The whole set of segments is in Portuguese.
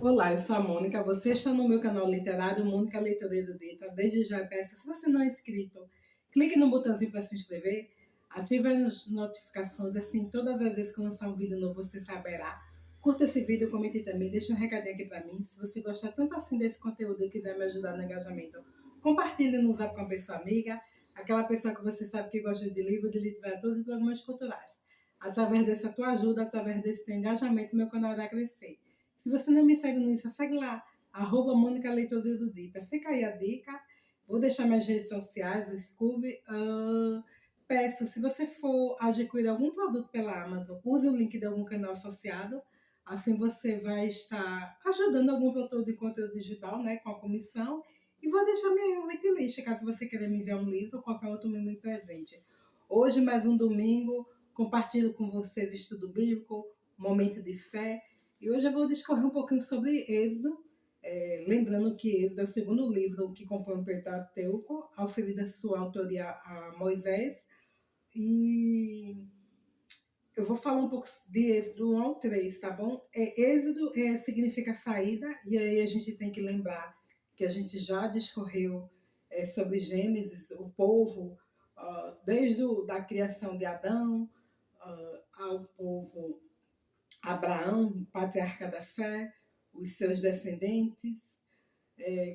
Olá, eu sou a Mônica. Você está no meu canal literário Mônica Leitora Erudita. Desde já peço, se você não é inscrito, clique no botãozinho para se inscrever, ative as notificações, assim todas as vezes que eu lançar um vídeo novo você saberá. Curta esse vídeo, comente também, deixe um recadinho aqui para mim. Se você gostar tanto assim desse conteúdo e quiser me ajudar no engajamento, compartilhe no Zap com a pessoa amiga, aquela pessoa que você sabe que gosta de livro, de literatura e de programas culturais. Através dessa tua ajuda, através desse teu engajamento, meu canal irá crescer. Se você não me segue no Insta, segue lá, arroba Mônica Leitora Erudita. Fica aí a dica. Vou deixar minhas redes sociais, o Scooby. Peço, se você for adquirir algum produto pela Amazon, use o link de algum canal associado. Assim você vai estar ajudando algum produtor de conteúdo digital, né, com a comissão. E vou deixar minha waitlist, caso você queira me enviar um livro ou qualquer outro mimo presente. Hoje, mais um domingo, compartilho com você o estudo bíblico, momento de fé. E hoje eu vou discorrer um pouquinho sobre Êxodo, lembrando que Êxodo é o segundo livro que compõe o Pentateuco, auferida sua autoria a Moisés. E eu vou falar um pouco de Êxodo 1 ao 3, tá bom? Êxodo significa saída, e aí a gente tem que lembrar que a gente já discorreu sobre Gênesis, o povo, desde da criação de Adão ao povo Abraão, patriarca da fé, os seus descendentes,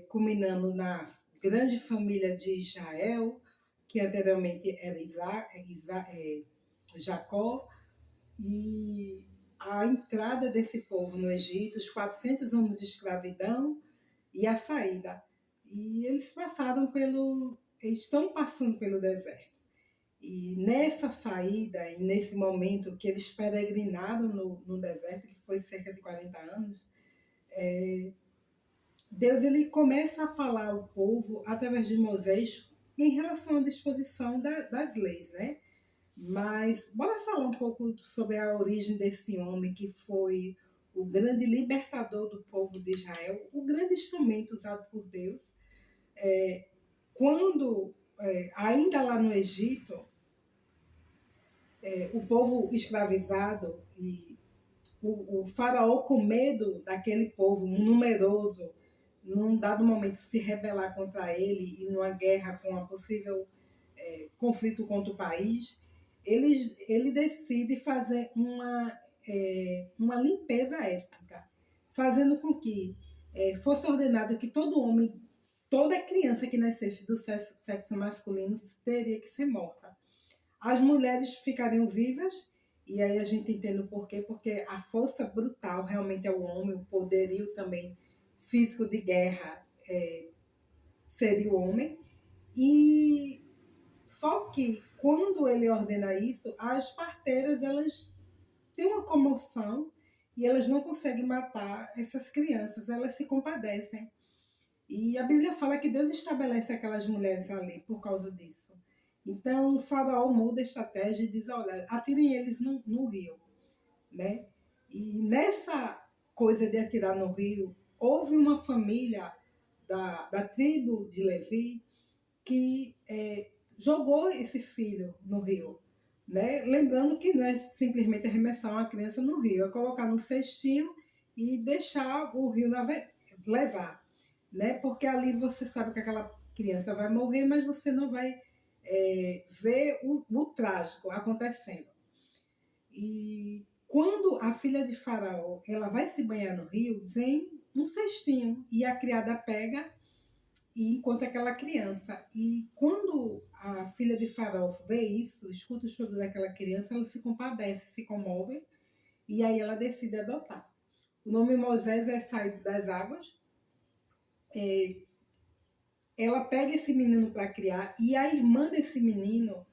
culminando na grande família de Israel, que anteriormente era Jacó, e a entrada desse povo no Egito, os 400 anos de escravidão e a saída. E eles estão passando pelo deserto. E nessa saída e nesse momento que eles peregrinaram no deserto, que foi cerca de 40 anos, Deus ele começa a falar ao povo através de Moisés em relação à disposição das leis, né? Mas bora falar um pouco sobre a origem desse homem que foi o grande libertador do povo de Israel, o grande instrumento usado por Deus. Quando, ainda lá no Egito, o povo escravizado e o faraó com medo daquele povo numeroso, num dado momento se rebelar contra ele e numa guerra com a possível conflito contra o país, ele decide fazer uma limpeza étnica, fazendo com que fosse ordenado que todo homem, toda criança que nascesse do sexo masculino teria que ser morta. As mulheres ficariam vivas, e aí a gente entende o porquê, porque a força brutal realmente é o homem, o poderio também físico de guerra seria o homem. E só que quando ele ordena isso, as parteiras elas têm uma comoção e elas não conseguem matar essas crianças, elas se compadecem. E a Bíblia fala que Deus estabelece aquelas mulheres ali por causa disso. Então o faraó muda a estratégia e diz: olha, atirem eles no rio, né? E nessa coisa de atirar no rio, houve uma família da tribo de Levi que jogou esse filho no rio. Né? Lembrando que não é simplesmente arremessar uma criança no rio, é colocar no cestinho e deixar o rio levar. Né? Porque ali você sabe que aquela criança vai morrer, mas você não vai ver o trágico acontecendo. E quando a filha de Faraó ela vai se banhar no rio, vem um cestinho e a criada pega e encontra aquela criança. E quando a filha de Faraó vê isso, escuta o choro daquela criança, ela se compadece, se comove e aí ela decide adotar. O nome Moisés é saído das águas. Ela pega esse menino para criar e a irmã desse menino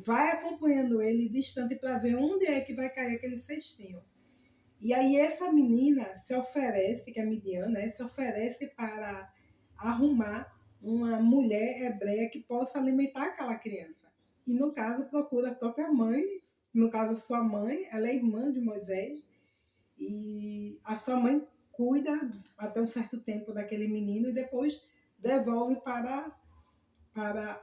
vai acompanhando ele distante para ver onde é que vai cair aquele cestinho. E aí essa menina se oferece, que é Midian, né, se oferece para arrumar uma mulher hebreia que possa alimentar aquela criança. E no caso procura a própria mãe, no caso a sua mãe, ela é irmã de Moisés, e a sua mãe cuida até um certo tempo daquele menino e depois devolve para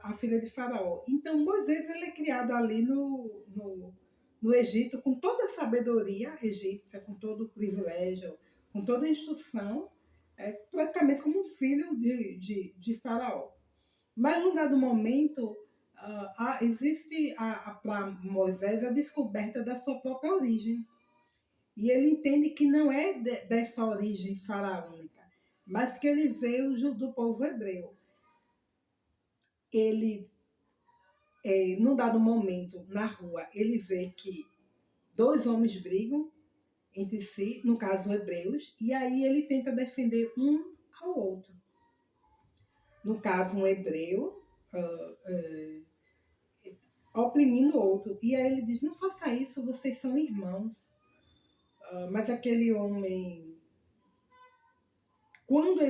a filha de Faraó. Então Moisés ele é criado ali no Egito com toda a sabedoria egípcia, com todo o privilégio, com toda a instrução, praticamente como um filho de Faraó. Mas, num dado momento, existe para Moisés a descoberta da sua própria origem. E ele entende que não é dessa origem faraônica, mas que ele veio do povo hebreu. Ele, num dado momento, na rua, ele vê que dois homens brigam entre si, no caso hebreus, e aí ele tenta defender um ao outro. No caso, um hebreu oprimindo o outro. E aí ele diz, não faça isso, vocês são irmãos. Mas aquele homem, quando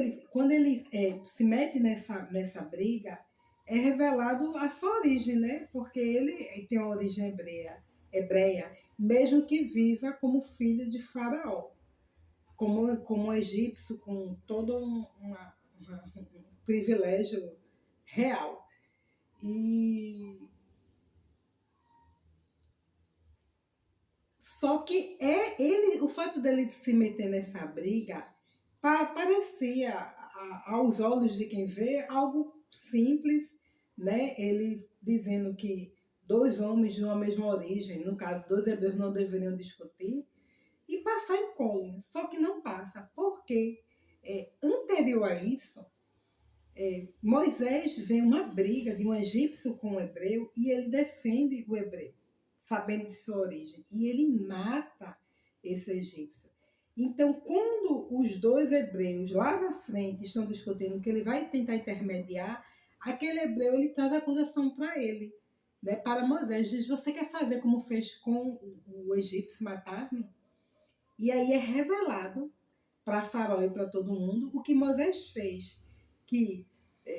ele se mete nessa briga, é revelado a sua origem, né? Porque ele tem uma origem hebreia, mesmo que viva como filho de Faraó, como um egípcio, com todo um privilégio real. E só que o fato dele se meter nessa briga parecia, aos olhos de quem vê, algo simples, né? Ele dizendo que dois homens de uma mesma origem, no caso, dois hebreus, não deveriam discutir, e passar incólume. Só que não passa, porque anterior a isso, Moisés vê uma briga de um egípcio com um hebreu e ele defende o hebreu, sabendo de sua origem, e ele mata esse egípcio. Então, quando os dois hebreus lá na frente estão discutindo que ele vai tentar intermediar, aquele hebreu ele traz a acusação para ele, né, para Moisés. Diz, você quer fazer como fez com o egípcio, matar-me? E aí é revelado para Faraó e para todo mundo o que Moisés fez, que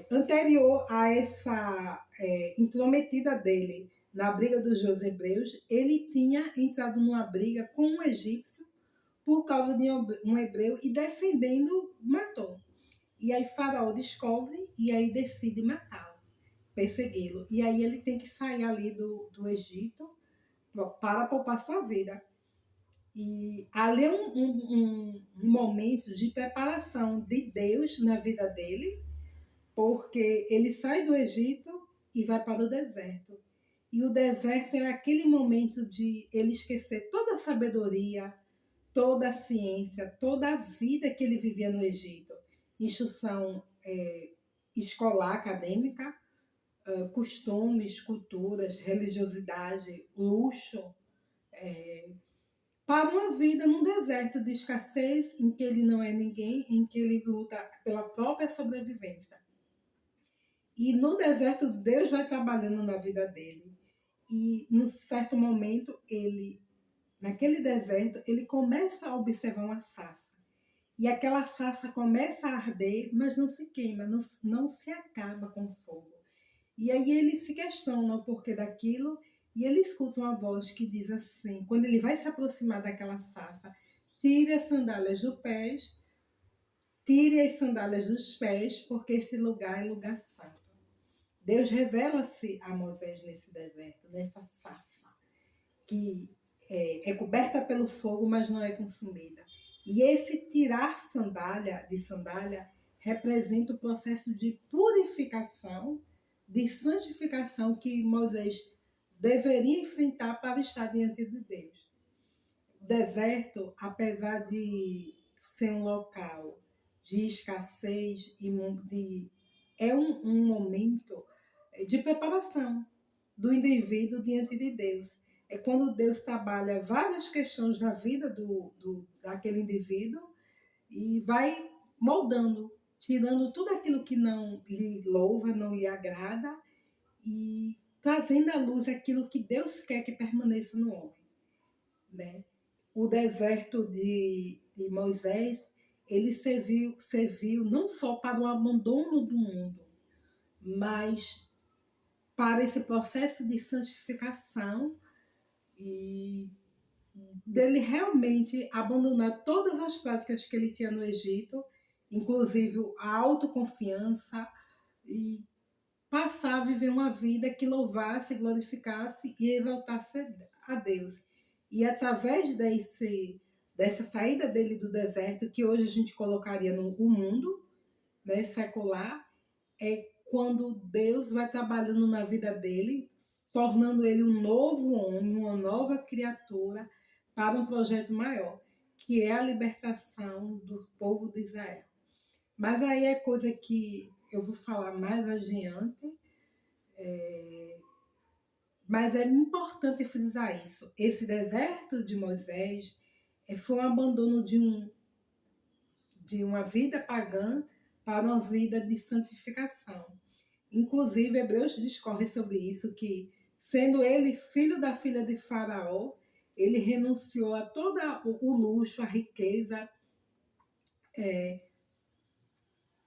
anterior a essa intrometida dele na briga dos dois hebreus, ele tinha entrado numa briga com um egípcio por causa de um hebreu e defendendo, matou. E aí Faraó descobre e aí decide matá-lo, persegui-lo. E aí ele tem que sair ali do Egito para poupar sua vida. E ali é um momento de preparação de Deus na vida dele, porque ele sai do Egito e vai para o deserto. E o deserto é aquele momento de ele esquecer toda a sabedoria, toda a ciência, toda a vida que ele vivia no Egito. Instrução escolar, acadêmica, costumes, culturas, religiosidade, luxo, para uma vida num deserto de escassez, em que ele não é ninguém, em que ele luta pela própria sobrevivência. E no deserto, Deus vai trabalhando na vida dele. E, num certo momento, naquele deserto, ele começa a observar uma sarça. E aquela sarça começa a arder, mas não se queima, não se acaba com fogo. E aí ele se questiona o porquê daquilo, e ele escuta uma voz que diz assim, quando ele vai se aproximar daquela sarça, tire as sandálias dos pés, tire as sandálias dos pés, porque esse lugar é lugar santo. Deus revela-se a Moisés nesse deserto, nessa sarça, que é coberta pelo fogo, mas não é consumida. E esse tirar de sandália representa o processo de purificação, de santificação que Moisés deveria enfrentar para estar diante de Deus. O deserto, apesar de ser um local de escassez, é um momento de preparação do indivíduo diante de Deus. É quando Deus trabalha várias questões da vida daquele indivíduo e vai moldando, tirando tudo aquilo que não lhe louva, não lhe agrada e trazendo à luz aquilo que Deus quer que permaneça no homem, né? O deserto de Moisés, ele serviu não só para o abandono do mundo, mas para esse processo de santificação e dele realmente abandonar todas as práticas que ele tinha no Egito, inclusive a autoconfiança, e passar a viver uma vida que louvasse, glorificasse e exaltasse a Deus. E através dessa saída dele do deserto, que hoje a gente colocaria no mundo, né, secular, é quando Deus vai trabalhando na vida dele, tornando ele um novo homem, uma nova criatura para um projeto maior, que é a libertação do povo de Israel. Mas aí é coisa que eu vou falar mais adiante, mas é importante frisar isso. Esse deserto de Moisés foi um abandono de uma vida pagã para uma vida de santificação. Inclusive, Hebreus discorre sobre isso, que sendo ele filho da filha de Faraó, ele renunciou a todo o luxo, a riqueza,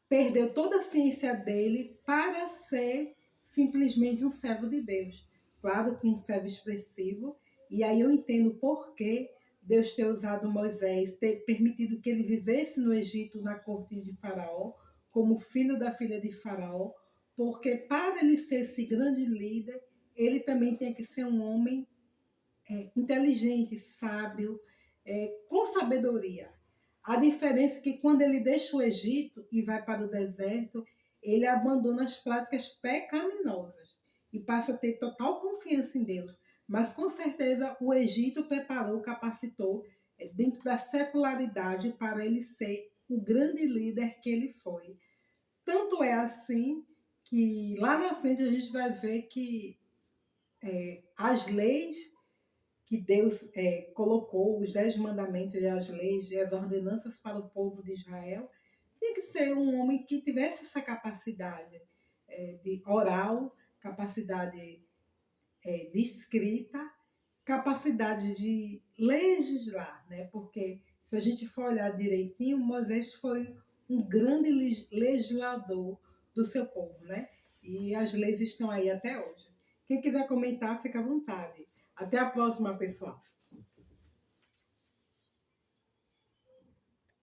perdeu toda a ciência dele para ser simplesmente um servo de Deus. Claro que um servo expressivo, e aí eu entendo por que Deus ter usado Moisés, ter permitido que ele vivesse no Egito, na corte de Faraó, como filho da filha de Faraó, porque para ele ser esse grande líder, ele também tinha que ser um homem inteligente, sábio, com sabedoria. A diferença é que quando ele deixa o Egito e vai para o deserto, ele abandona as práticas pecaminosas e passa a ter total confiança em Deus. Mas com certeza o Egito preparou, capacitou dentro da secularidade para ele ser o grande líder que ele foi. Tanto é assim que lá na frente a gente vai ver que as leis que Deus colocou, os 10 mandamentos e as leis e as ordenanças para o povo de Israel, tinha que ser um homem que tivesse essa capacidade de oral, capacidade de escrita, capacidade de legislar, né? Porque se a gente for olhar direitinho, Moisés foi um grande legislador do seu povo, né? E as leis estão aí até hoje. Quem quiser comentar, fica à vontade. Até a próxima, pessoal.